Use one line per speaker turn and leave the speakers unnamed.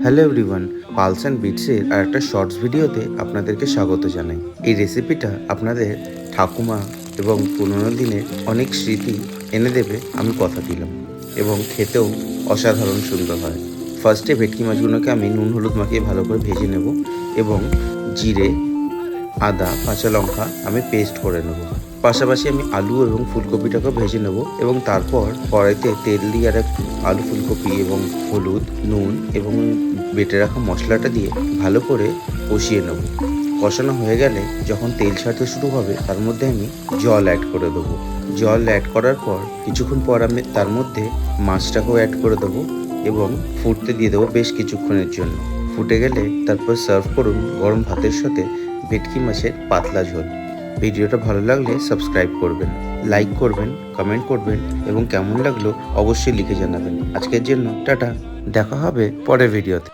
Hello everyone, pulse and বিটসের আর একটা shorts ভিডিওতে আপনাদেরকে স্বাগত জানাই। এই রেসিপিটা আপনাদের ঠাকুমা এবং পুরোনো দিনের অনেক স্মৃতি এনে দেবে, আমি কথা দিলাম, এবং খেতেও অসাধারণ সুন্দর হয়। ফার্স্টে ভেটকি মাছগুলোকে আমি নুন হলুদ মাখিয়ে ভালো করে ভেজে নেব এবং জিরে, আদা, কাঁচা লঙ্কা আমি পেস্ট করে নেব। পাশাপাশি আমি আলু এবং ফুলকপিটাকেও ভেজে নেব এবং তারপর কড়াইতে তেল দিয়ে আর একটু আলু, ফুলকপি এবং হলুদ, নুন এবং বেটে রাখা মশলাটা দিয়ে ভালো করে কষিয়ে নেব। কষানো হয়ে গেলে যখন তেল ছাড়তে শুরু হবে তার মধ্যে আমি জল অ্যাড করে দেবো। জল অ্যাড করার পর কিছুক্ষণ পর আমি তার মধ্যে মাছটাকেও অ্যাড করে দেবো এবং ফুটতে দিয়ে দেবো বেশ কিছুক্ষণের জন্য। ফুটে গেলে তারপর সার্ভ করুন গরম ভাতের সাথে ভেটকি মাছের পাতলা ঝোল। ভিডিওটা ভালো লাগলে সাবস্ক্রাইব করবেন, লাইক করবেন, কমেন্ট করবেন এবং কেমন লাগলো অবশ্যই লিখে জানাবেন। আজকের জন্য টাটা, দেখা হবে পরের ভিডিওতে।